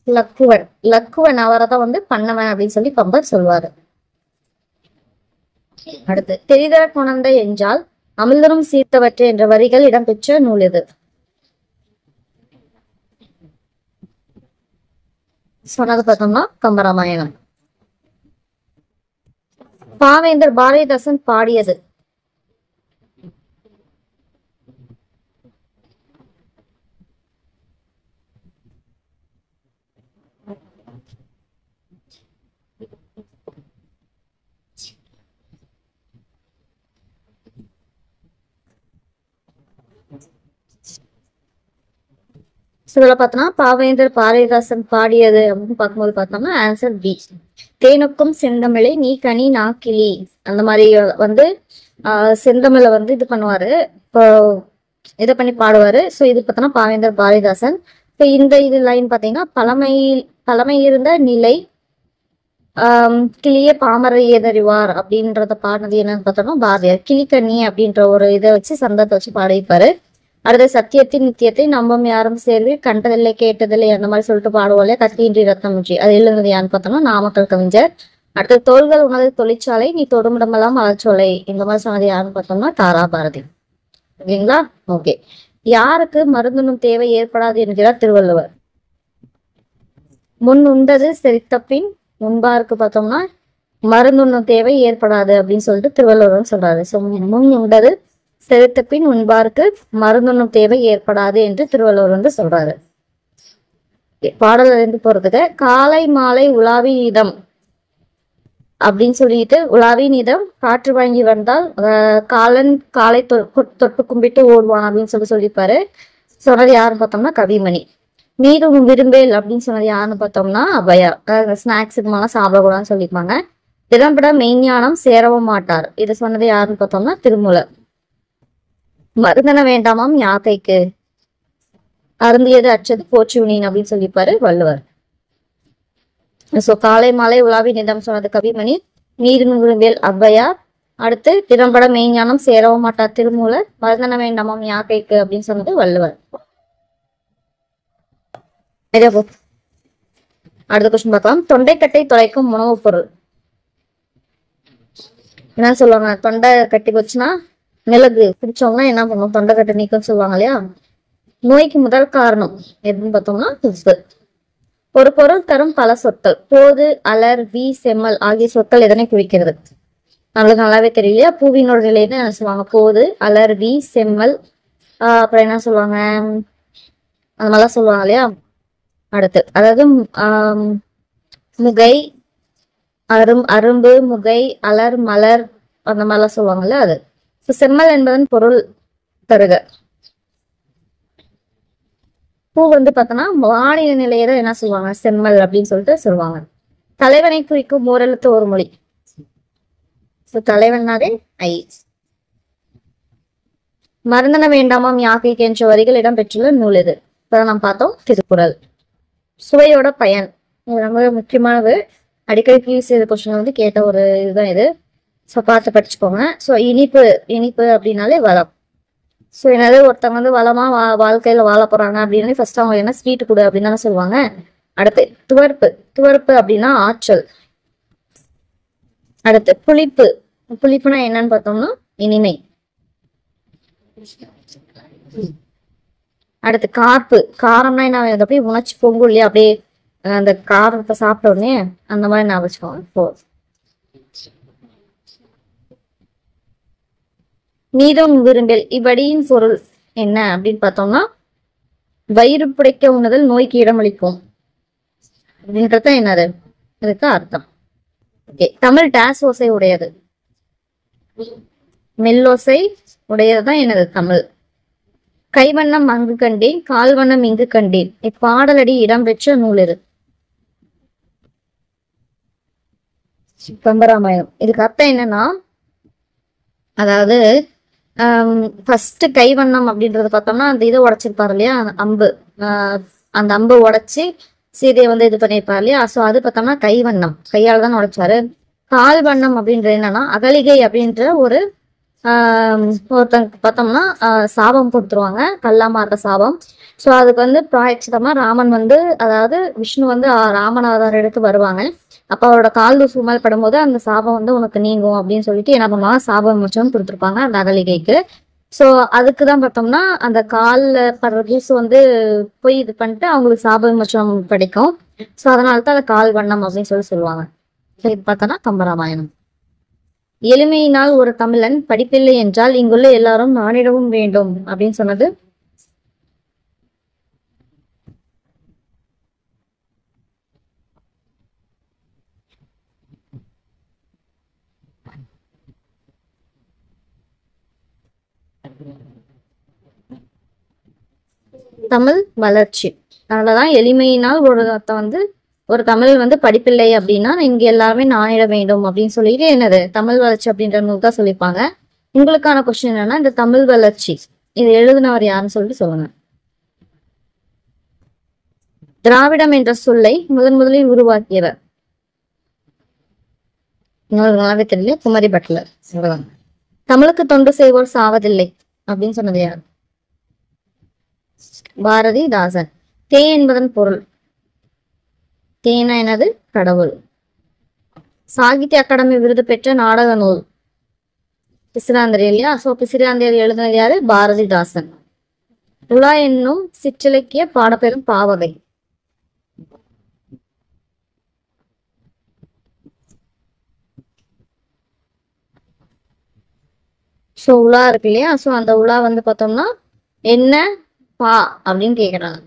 லக்குவன் அவரைதான் வந்து பண்ணவன் அப்படின்னு சொல்லி கம்பர் சொல்வாரு. அடுத்து, தெரிதர கொணர்ந்த என்றால் அமிழ்தரும் சீர்த்தவற்று என்ற வரிகள் இடம்பெற்ற நூல் எது? சொன்னது பார்த்தோம்னா கம்பராமாயணம். பாவேந்தர் பாரதிதாசன் பாடியது? இதுல பார்த்தோம்னா பாவேந்தர் பாரதிதாசன் பாடியது அப்படின்னு பார்க்கும்போது பார்த்தோம்னா ஆன்சர் பி. தேனுக்கும் செந்தமிழை நீ கனி நாக்கிளி அந்த மாதிரி வந்து செந்தமிழை வந்து இது பண்ணுவாரு, இப்போ இதை பண்ணி பாடுவாரு. ஸோ இது பார்த்தோம்னா பாவேந்தர் பாரதிதாசன். இப்போ இது லைன் பார்த்தீங்கன்னா பழமை இருந்த நிலை கிளிய பாமரை ஏதறிவார் அப்படின்றத பாடினது என்னன்னு பார்த்தோம்னா பாரதியார். கிளிக்கண்ணி அப்படின்ற ஒரு இதை வச்சு சந்தத்தை வச்சு பாடிப்பாரு. அடுத்த, சத்தியத்தின் நித்தியத்தை நம்பம் யாரும் சேர்வி கண்டதில்லை கேட்டதில்லை அந்த மாதிரி சொல்லிட்டு பாடுவோம் இல்லையா, கத்தியின்றி ரத்தமின்றி. அது எழுதுனது யான்னு பார்த்தோம்னா நாமக்கல் கவிஞர். அடுத்து, தோள்கள் உனது தொழிற்சாலை நீ தொடுமிடமெல்லாம் மலர்ச்சோலை இந்த மாதிரி சொன்னது யாருன்னு பார்த்தோம்னா தாரா பாரதி. ஓகேங்களா? ஓகே. யாருக்கு மருந்துண்ணும் தேவை ஏற்படாது என்கிறார் திருவள்ளுவர்? முன் உண்டது செரித்த பின் முன்பாருக்கு பார்த்தோம்னா மருந்துண்ணும் தேவை ஏற்படாது அப்படின்னு சொல்லிட்டு திருவள்ளுவர் சொல்றாரு. ஸோ முன் உண்டது செலுத்த பின் முன்பாருக்கு மருந்துண்ணும் தேவை ஏற்படாது என்று திருவள்ளுவர் வந்து சொல்றாரு. பாடல இருந்து போறதுக்கு, காலை மாலை உலாவி இதம் அப்படின்னு சொல்லிட்டு உலாவினிடம் காற்று வாங்கி வந்தால் காலன் காலை தொட்டு கும்பிட்டு ஓடுவான் அப்படின்னு சொல்லியிருப்பாரு. சொன்னது யாருன்னு பார்த்தோம்னா கவிமணி. மீதும் விரும்பேல் அப்படின்னு சொன்னது யாருன்னு பார்த்தோம்னா அபயா. ஸ்நாக்ஸ் இது மாதிரிலாம் சாப்பிடக்கூடாதுன்னு சொல்லியிருப்பாங்க. திறம்பட மெய்ஞானம் சேரவும் மாட்டார், இது சொன்னது யாருன்னு பார்த்தோம்னா திருமூலர். மருந்தன வேண்டாமாம் யாக்கைக்கு, அருந்தியது அச்சது போச்சுனீன் அப்படின்னு சொல்லியிருப்பாரு வள்ளுவர். சோ காலை மாலை உலாவி நிதம் சொன்னது கவிமணி, மீதும் விரும்பேல் அவ்வையார். அடுத்து திறம்பட மெய்ஞானம் சேரவும் மாட்டார் திருமூலர், மருந்தன வேண்டாமாம் யாக்கைக்கு அப்படின்னு சொன்னது வள்ளுவர். அடுத்த கொஸ்டின் பார்க்கலாம். தொண்டைக்கட்டை தொலைக்கும் உணவுப் பொருள் என்ன சொல்லுவாங்க? தொண்டை கட்டி போச்சுன்னா மிளகு குடிச்சவங்கன்னா என்ன பண்ணுவோம்? தொண்டைக்கட்டை நீக்கம் சொல்லுவாங்க இல்லையா? நோய்க்கு முதல் காரணம் எதுன்னு பார்த்தோம்னா உப்பு. ஒரு பொருள் தரும் பல சொற்கள். போது, அலர், வி, செம்மல் ஆகிய சொற்கள் எதனை குறிக்கிறது? நம்மளுக்கு நல்லாவே தெரியலையா? பூவினோட நிலையில என்ன சொல்லுவாங்க? போது, அலர், வி, செம்மல், அப்புறம் என்ன சொல்லுவாங்க? அந்த மாதிரிலாம் சொல்லுவாங்க இல்லையா? அடுத்து அதாவது முகை, அரும்பு, முகை, அலர், மலர் அந்த மாதிரிலாம் சொல்லுவாங்கல்ல அது. செம்மல் என்பதன் பொருள் தருக. பூ வந்து பார்த்தோன்னா வானிலை நிலையில என்ன சொல்லுவாங்க? செம்மல் அப்படின்னு சொல்லிட்டு சொல்லுவாங்க. தலைவனை குறிக்கும் ஓரெழுத்து ஒரு மொழி. தலைவனாவே ஐ. மருந்தன வேண்டாமாம் யாக்கைக்கு என்ற வரிகள் இடம்பெற்றுள்ள நூல் எது? இப்பதான் நாம் பார்த்தோம் திருக்குறள். சுவையோட பயன் ரொம்ப முக்கியமானது. அடிக்கடி பியூசி கொஸ்டின் வந்து கேட்ட ஒரு இதுதான் இது. ஸோ பார்த்து படிச்சுக்கோங்க. ஸோ இனிப்பு அப்படின்னாலே வளம். ஸோ என்னது ஒருத்தவங்க வந்து வளமா வாழ்க்கையில வாழ போறாங்க அப்படின்னா ஃபர்ஸ்ட் அவங்க என்ன ஸ்வீட் கொடு அப்படின்னு தானே சொல்லுவாங்க. அடுத்து துவர்ப்பு அப்படின்னா ஆற்றல். அடுத்து புளிப்புனா என்னன்னு பார்த்தோம்னா இனிமை. அடுத்து காரம்னா என்ன? அப்படியே உணர்ச்சி பொங்கும் இல்லையா? அப்படியே அந்த காரத்தை சாப்பிட்ட உடனே அந்த மாதிரி நான் வச்சுக்கோங்க. மீதும் விரும்பல் இவ்வடியின் பொருள் என்ன அப்படின்னு பார்த்தோம்னா வயிறு புடைக்க உண்ணுதல் நோய்க்கு இடமளிக்கும் அப்படின்றத என்னது இதுக்கு அர்த்தம். ஓகே, தமிழ் டேஸ் ஓசை உடையது. மெல்லோசை உடையதுதான் என்னது தமிழ். கைவண்ணம் அங்கு கண்டேன், கால்வண்ணம் இங்கு கண்டேன் இப்பாடலடி இடம்பெற்ற நூல் இது. கம்பராமாயணம். இதுக்கு அர்த்தம் என்னன்னா, அதாவது ஃபர்ஸ்ட் கைவண்ணம் அப்படின்றது பார்த்தோம்னா அந்த இதை உடைச்சிருப்பாரு இல்லையா? அந்த அம்பு உடைச்சி சீதையை வந்து இது பண்ணியிருப்பாரு இல்லையா? ஸோ அது பார்த்தோம்னா கைவண்ணம், கையால் தான் உடைச்சாரு. கால் வண்ணம் அப்படின்றது என்னன்னா அகலிகை அப்படின்ற ஒரு ஒருத்தங்க பார்த்தோம்னா சாபம் கொடுத்துருவாங்க, கல்லா மாறுற சாபம். ஸோ அதுக்கு வந்து பிராயச்சிதமா ராமன் வந்து, அதாவது விஷ்ணு வந்து ராமநாதர் எடுத்து வருவாங்க. அப்போ அவரோட கால் தூசு மேல் படும்போது அந்த சாபம் வந்து உனக்கு நீங்கும் அப்படின்னு சொல்லிட்டு என்ன பண்ணுவாங்க? சாப விமோச்சனம் கொடுத்துருப்பாங்க அந்த அகலிகைக்கு. ஸோ அதுக்கு தான் பார்த்தோம்னா அந்த காலில் படுற தூசு வந்து போய் இது பண்ணிட்டு அவங்களுக்கு சாப விமோச்சனம் கிடைக்கும். ஸோ அதனால தான் அதை கால் வண்ணம் அப்படின்னு சொல்லுவாங்க. இது பார்த்தோன்னா கம்பராமாயணம். எளிமையினால் ஒரு தமிழன் படிப்பில்லை என்றால் இங்குள்ள எல்லாரும் நானிடவும் வேண்டும் அப்படின்னு சொன்னது தமிழ் வளர்ச்சி. அதனாலதான் எளிமையினால் ஒரு தமிழ் வந்து படிப்பில்லை அப்படின்னா இங்க எல்லாருமே நானிட வேண்டும் அப்படின்னு சொல்லிட்டு என்னது தமிழ் வளர்ச்சி அப்படின்ற நூல் தான் சொல்லியிருப்பாங்க. உங்களுக்கான கொஸ்டின் என்னன்னா, இந்த தமிழ் வளர்ச்சி இது எழுதினவர் யாருன்னு சொல்லிட்டு சொல்லுங்க. திராவிடம் என்ற சொல்லை முதலில் உருவாக்கியவர் நல்லாவே தெரியல, குமரி பட்லர். தமிழுக்கு தொண்டு செய்வோர் சாவதில்லை அப்படின்னு சொன்னது யார்? பாரதிதாசன். தே என்பதன் பொருள். தேனா என்னது? கடவுள். சாகித்ய அகாடமி விருது பெற்ற நாடக நூல் பிசிராந்திரி இல்லையா? சோ பிசிராந்திரி எழுதினது யாரு? பாரதிதாசன். உலா என்னும் சிற்றிலக்கிய பாடப்பெறும் பாவகை. சோ உலா இருக்கு இல்லையா? சோ அந்த உலா வந்து பார்த்தோம்னா என்ன பா அப்படின்னு கேக்குறாங்க.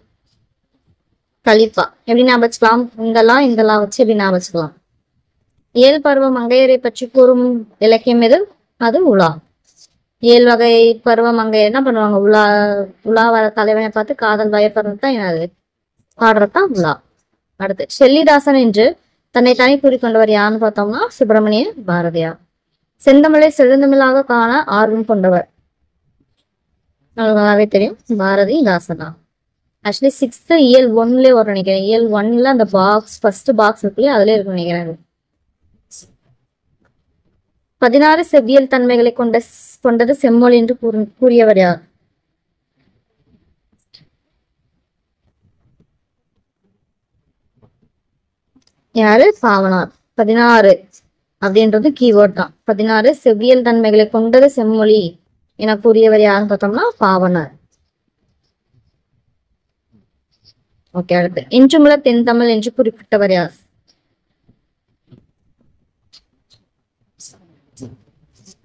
கலிப்பா எப்படி ஞாபகம் வச்சுக்கலாம்? இங்கெல்லாம் வச்சு எப்படி ஞாபகம் வச்சுக்கலாம்? ஏழு பருவ மங்கையரை பற்றி கூறும் இலக்கியம் எது? அது உலா. 7 வகை பருவ மங்கையர் என்ன பண்ணுவாங்க? உலா வர தலைவனை பார்த்து காதல் பயப்படுறது என்னது? பாடுறதுதான் உலா. அடுத்து ஷெல்லிதாசன் என்று தன்னை தனி கூறிக்கொண்டவர் யாருன்னு பார்த்தோம்னா சுப்பிரமணிய பாரதியார். செந்தமிழை செழுந்தமிழாக காண ஆர்வம் கொண்டவர் நல்லாவே தெரியும், பாரதிதாசனா. ஆக்சுவலி 6th இயல் 1ல வரும் நினைக்கிறேன். இயல் 1ல அந்த ஃபர்ஸ்ட் பாக்ஸ் இருக்குல்லையே அதுல இருக்கும் நினைக்கிறேன். 16 செவ்வியல் தன்மைகளை கொண்டது செம்மொழி என்று கூறியவர் யார்? யாரு? பாவனார். 16 அப்படின்றது கீவேர்ட் தான். 16 செவ்வியல் தன்மைகளை கொண்டது செம்மொழி என கூறியவர் யாருன்னு பார்த்தோம்னா பாவனார். ஓகே, அடுத்து இன்றுமுள்ள தென் தமிழ் என்று குறிப்பிட்டவர் யார்?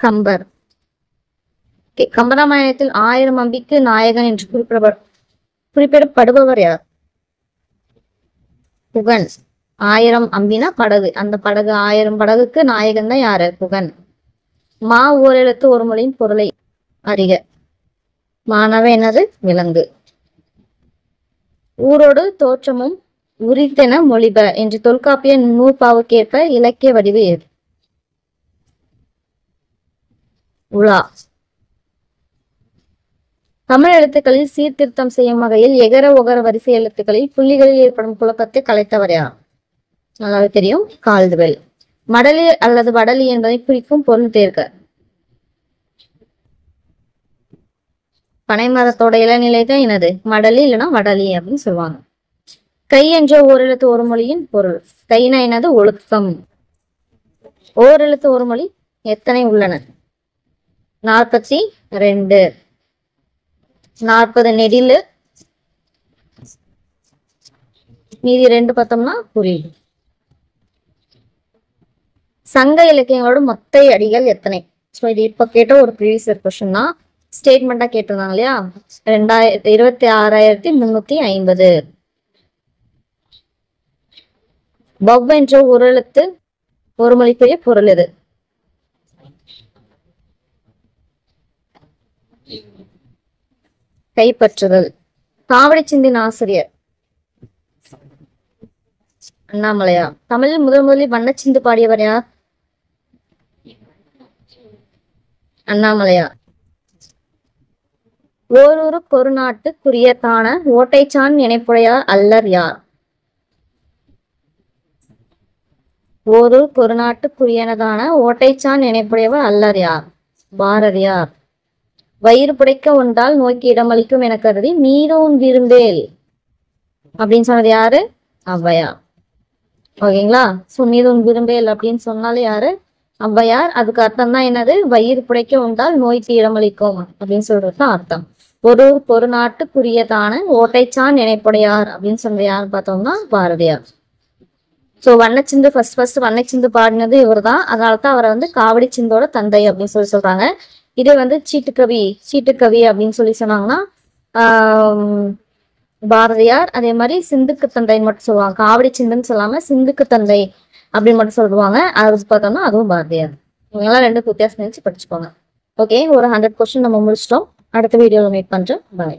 கம்பர். கம்பராமாயணத்தில் 1000 அம்பிக்கு நாயகன் என்று குறிப்பிடப்படுபவர் யார்? புகன். 1000 அம்பினா படகு, அந்த படகு 1000 படகுக்கு நாயகன் தான் யாரு? புகன். மா ஓரெழுத்து ஒரு மொழியின் பொருளை அறிக. மானவை என்னது? விலங்கு. ஊரோடு தோற்றமும் உரித்தென மொழிப என்று தொல்காப்பிய நூற்பாவுக்கேற்ப இலக்கிய வடிவு ஏது? உலா. தமிழ் எழுத்துக்களில் சீர்திருத்தம் செய்யும் வகையில் எகர ஒகர வரிசை எழுத்துக்களில் புள்ளிகளில் ஏற்படும் குழப்பத்தை கலைத்தவர் யார்? நல்லாவே தெரியும், கால்டுவெல். மடலி அல்லது வடலி என்பதை குறிக்கும் பொருள் தேர்க. பனை மரத்தோட இளநிலை தான் என்னது? மடலி இல்லைன்னா வடலி அப்படின்னு சொல்லுவாங்க. கை என்ற ஓரெழுத்து ஒரு மொழியின் பொருள். கைனா என்னது? ஒழுக்கம். ஓரெழுத்து ஒரு மொழி எத்தனை உள்ளன? 42. 40 நெடிலு, மீதி 2 பார்த்தோம்னா குறியீடு. சங்க இலக்கியங்களோட மொத்த அடிகள் எத்தனை? ஸோ இது இப்ப கேட்ட ஒரு ப்ரீவியஸ் கொஸ்டின் தான். ஸ்டேட்மெண்டா கேட்டிருந்தாங்க இல்லையா? 26,350. பவ் என்ற ஒரு எழுத்து ஒரு மொழிக்குரிய பொருள் எது? கைப்பற்றுதல். காவடி சிந்தின் ஆசிரியர் அண்ணாமலையா. தமிழில் முதலில் வண்ணச்சிந்து பாடியவர் யார்? அண்ணாமலையா. ஓரூருக்கு ஒரு நாட்டுக்குரியதான ஓட்டைச்சான் இணைப்புடையார் அல்லர் யார்? ஓரூருக்கு ஒரு நாட்டுக்குரியனதான ஓட்டைச்சான் இணைப்புடையவர் அல்லர் யார்? பாரதியார். வயிறு புடைக்க உண்டால் நோய்க்கு இடமளிக்கும் என கருதி நீரோன் விரும்பேல் அப்படின்னு சொன்னது யாரு? ஔவையார். ஓகேங்களா? சோ நீரோன் விரும்பேல் அப்படின்னு சொன்னாலே யாரு? ஔவையார். அதுக்கு அர்த்தம் தான் என்னது? வயிறு புடைக்க உண்டால் நோய்க்கு இடமளிக்கும் அப்படின்னு சொல்றதுதான் அர்த்தம். ஒரு நாட்டுக்குரியதான ஓட்டைச்சான் இணைப்புடையார் அப்படின்னு சொன்னது யாருன்னு பார்த்தோம்னா பாரதியார். சோ வண்ணச்சிந்து ஃபர்ஸ்ட் வண்ணச்சிந்து பாடினது இவர் தான். அதனாலதான் அவரை வந்து காவடி சிந்தோட தந்தை அப்படின்னு சொல்றாங்க. இதே வந்து சீட்டுக்கவி அப்படின்னு சொன்னாங்கன்னா பாரதியார். அதே மாதிரி சிந்துக்கு தந்தைன்னு மட்டும் சொல்லுவாங்க. காவடி சிந்துன்னு சொல்லாம சிந்துக்கு தந்தை அப்படின்னு மட்டும் சொல்லுவாங்க. அது பார்த்தோம்னா அதுவும் பாரதியார். இவங்கெல்லாம் 2 வித்தியாசம் நினைச்சு படிச்சுக்கோங்க. ஓகே, ஒரு 100 கொஸ்டின் நம்ம முடிச்சிட்டோம். அடுத்த வீடியோல மீட் பண்றோம். பாய்.